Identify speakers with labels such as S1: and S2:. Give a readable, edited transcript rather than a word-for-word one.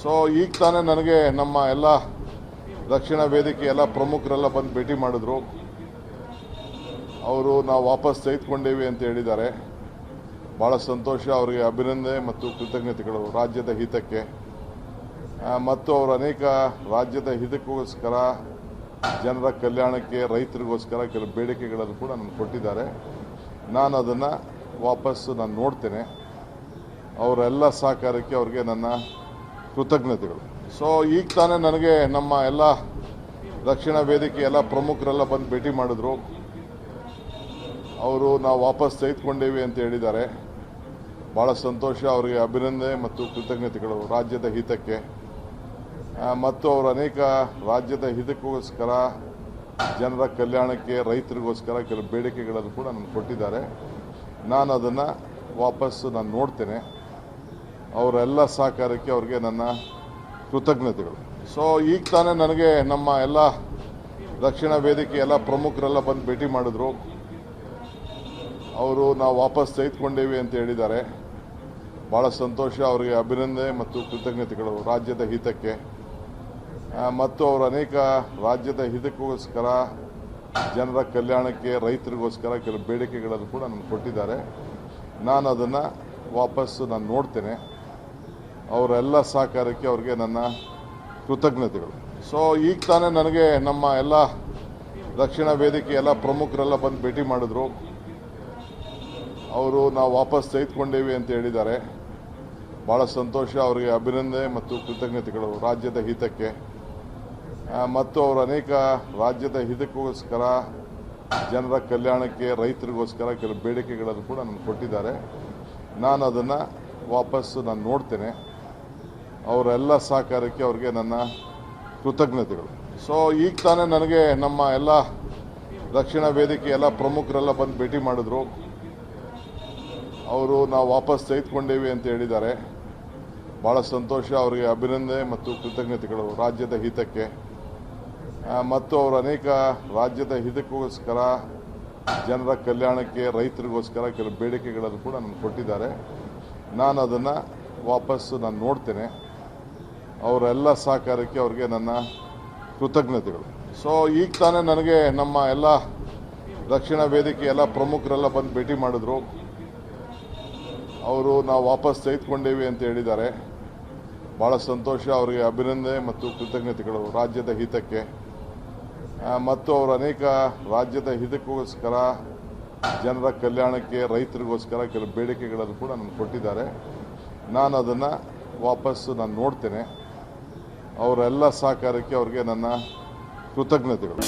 S1: So ಈಗ ತಾನೇ ನನಗೆ ನಮ್ಮ ಎಲ್ಲ ದಕ್ಷಿಣ ವೇದಿಕೆ ಎಲ್ಲ ಪ್ರಮುಖರೆಲ್ಲ ಬಂದು ಭೇಟಿ ಮಾಡಿದ್ರು. ಅವರು ನಾವು ವಾಪಸ್ ತೆಗೆದುಕೊಂಡೇವಿ ಅಂತ ಹೇಳಿದ್ದಾರೆ. ಭಾಳ ಸಂತೋಷ, ಅವರಿಗೆ ಅಭಿನಂದನೆ ಮತ್ತು ಕೃತಜ್ಞತೆಗಳು. ರಾಜ್ಯದ ಹಿತಕ್ಕೆ ಮತ್ತು ಅವರು ಅನೇಕ ರಾಜ್ಯದ ಹಿತಕ್ಕೋಸ್ಕರ, ಜನರ ಕಲ್ಯಾಣಕ್ಕೆ, ರೈತರಿಗೋಸ್ಕರ ಕೆಲವು ಬೇಡಿಕೆಗಳನ್ನು ಕೂಡ ನನಗೆ ಕೊಟ್ಟಿದ್ದಾರೆ. ನಾನು ಅದನ್ನು ವಾಪಸ್ಸು ನೋಡ್ತೇನೆ. ಅವರೆಲ್ಲ ಸಹಕಾರಕ್ಕೆ ಅವರಿಗೆ ನನ್ನ ಕೃತಜ್ಞತೆಗಳು. ಸೊ ಈಗ ತಾನೇ ನನಗೆ ನಮ್ಮ ಎಲ್ಲ ದಕ್ಷಿಣ ವೇದಿಕೆ ಎಲ್ಲ ಪ್ರಮುಖರೆಲ್ಲ ಬಂದು ಭೇಟಿ ಮಾಡಿದ್ರು. ಅವರು ನಾವು ವಾಪಸ್ ತೆಗೆದುಕೊಂಡೇವಿ ಅಂತ ಹೇಳಿದ್ದಾರೆ. ಭಾಳ ಸಂತೋಷ, ಅವರಿಗೆ ಅಭಿನಂದನೆ ಮತ್ತು ಕೃತಜ್ಞತೆಗಳು. ರಾಜ್ಯದ ಹಿತಕ್ಕೆ ಮತ್ತು ಅವರು ಅನೇಕ ರಾಜ್ಯದ ಹಿತಕ್ಕೋಸ್ಕರ, ಜನರ ಕಲ್ಯಾಣಕ್ಕೆ, ರೈತರಿಗೋಸ್ಕರ ಕೆಲವು ಬೇಡಿಕೆಗಳನ್ನು ಕೂಡ ನನಗೆ ಕೊಟ್ಟಿದ್ದಾರೆ. ನಾನು ಅದನ್ನು ವಾಪಸ್ಸು ನೋಡ್ತೇನೆ. ಅವರೆಲ್ಲ ಸಹಕಾರಕ್ಕೆ ಅವರಿಗೆ ನನ್ನ ಕೃತಜ್ಞತೆಗಳು. ಸೊ ಈಗ ತಾನೇ ನನಗೆ ನಮ್ಮ ಎಲ್ಲ ದಕ್ಷಿಣ ವೇದಿಕೆ ಎಲ್ಲ ಪ್ರಮುಖರೆಲ್ಲ ಬಂದು ಭೇಟಿ ಮಾಡಿದ್ರು. ಅವರು ನಾವು ವಾಪಸ್ ತೆಗೆದುಕೊಂಡೇವಿ ಅಂತ ಹೇಳಿದ್ದಾರೆ. ಭಾಳ ಸಂತೋಷ, ಅವರಿಗೆ ಅಭಿನಂದನೆ ಮತ್ತು ಕೃತಜ್ಞತೆಗಳು. ರಾಜ್ಯದ ಹಿತಕ್ಕೆ ಮತ್ತು ಅವರು ಅನೇಕ ರಾಜ್ಯದ ಹಿತಕ್ಕೋಸ್ಕರ, ಜನರ ಕಲ್ಯಾಣಕ್ಕೆ, ರೈತರಿಗೋಸ್ಕರ ಕೆಲವು ಬೇಡಿಕೆಗಳನ್ನು ಕೂಡ ನನಗೆ ಕೊಟ್ಟಿದ್ದಾರೆ. ನಾನು ಅದನ್ನು ವಾಪಸ್ಸು ನೋಡ್ತೇನೆ. ಅವರೆಲ್ಲ ಸಹಕಾರಕ್ಕೆ ಅವರಿಗೆ ನನ್ನ ಕೃತಜ್ಞತೆಗಳು. ಸೊ ಈಗ ತಾನೇ ನನಗೆ ನಮ್ಮ ಎಲ್ಲ ದಕ್ಷಿಣ ವೇದಿಕೆ ಎಲ್ಲ ಪ್ರಮುಖರೆಲ್ಲ ಬಂದು ಭೇಟಿ ಮಾಡಿದ್ರು. ಅವರು ನಾವು ವಾಪಸ್ ತೆಗೆದುಕೊಂಡೇವಿ ಅಂತ ಹೇಳಿದ್ದಾರೆ. ಭಾಳ ಸಂತೋಷ, ಅವರಿಗೆ ಅಭಿನಂದನೆ ಮತ್ತು ಕೃತಜ್ಞತೆಗಳು. ರಾಜ್ಯದ ಹಿತಕ್ಕೆ ಮತ್ತು ಅವರು ಅನೇಕ ರಾಜ್ಯದ ಹಿತಕ್ಕೋಸ್ಕರ, ಜನರ ಕಲ್ಯಾಣಕ್ಕೆ, ರೈತರಿಗೋಸ್ಕರ ಕೆಲವು ಬೇಡಿಕೆಗಳನ್ನು ಕೂಡ ನನಗೆ ಕೊಟ್ಟಿದ್ದಾರೆ. ನಾನು ಅದನ್ನು ವಾಪಸ್ಸು ನೋಡ್ತೇನೆ. ಅವರೆಲ್ಲ ಸಹಕಾರಕ್ಕೆ ಅವರಿಗೆ ನನ್ನ ಕೃತಜ್ಞತೆಗಳು. ಸೊ ಈಗ ತಾನೇ ನನಗೆ ನಮ್ಮ ಎಲ್ಲ ದಕ್ಷಿಣ ವೇದಿಕೆ ಎಲ್ಲ ಪ್ರಮುಖರೆಲ್ಲ ಬಂದು ಭೇಟಿ ಮಾಡಿದ್ರು. ಅವರು ನಾವು ವಾಪಸ್ ತೆಗೆದುಕೊಂಡೇವಿ ಅಂತ ಹೇಳಿದ್ದಾರೆ. ಭಾಳ ಸಂತೋಷ, ಅವರಿಗೆ ಅಭಿನಂದನೆ ಮತ್ತು ಕೃತಜ್ಞತೆಗಳು. ರಾಜ್ಯದ ಹಿತಕ್ಕೆ ಮತ್ತು ಅವರು ಅನೇಕ ರಾಜ್ಯದ ಹಿತಕ್ಕೋಸ್ಕರ, ಜನರ ಕಲ್ಯಾಣಕ್ಕೆ, ರೈತರಿಗೋಸ್ಕರ ಕೆಲವು ಬೇಡಿಕೆಗಳನ್ನು ಕೂಡ ನನಗೆ ಕೊಟ್ಟಿದ್ದಾರೆ. ನಾನು ಅದನ್ನು ವಾಪಸ್ಸು ನೋಡ್ತೇನೆ. ಅವರೆಲ್ಲ ಸಹಕಾರಕ್ಕೆ ಅವರಿಗೆ ನನ್ನ ಕೃತಜ್ಞತೆಗಳು. ಸೊ ಈಗ ತಾನೇ ನನಗೆ ನಮ್ಮ ಎಲ್ಲ ದಕ್ಷಿಣ ವೇದಿಕೆ ಎಲ್ಲ ಪ್ರಮುಖರೆಲ್ಲ ಬಂದು ಭೇಟಿ ಮಾಡಿದ್ರು. ಅವರು ನಾವು ವಾಪಸ್ ತೆಗೆದುಕೊಂಡೇವಿ ಅಂತ ಹೇಳಿದ್ದಾರೆ. ಭಾಳ ಸಂತೋಷ, ಅವರಿಗೆ ಅಭಿನಂದನೆ ಮತ್ತು ಕೃತಜ್ಞತೆಗಳು. ರಾಜ್ಯದ ಹಿತಕ್ಕೆ ಮತ್ತು ಅವರು ಅನೇಕ ರಾಜ್ಯದ ಹಿತಕ್ಕೋಸ್ಕರ, ಜನರ ಕಲ್ಯಾಣಕ್ಕೆ, ರೈತರಿಗೋಸ್ಕರ ಕೆಲವು ಬೇಡಿಕೆಗಳನ್ನು ಕೂಡ ನನಗೆ ಕೊಟ್ಟಿದ್ದಾರೆ. ನಾನು ಅದನ್ನು ವಾಪಸ್ಸು ನೋಡ್ತೇನೆ. ಅವರೆಲ್ಲ ಸಹಕಾರಕ್ಕೆ ಅವರಿಗೆ ನನ್ನ ಕೃತಜ್ಞತೆಗಳು.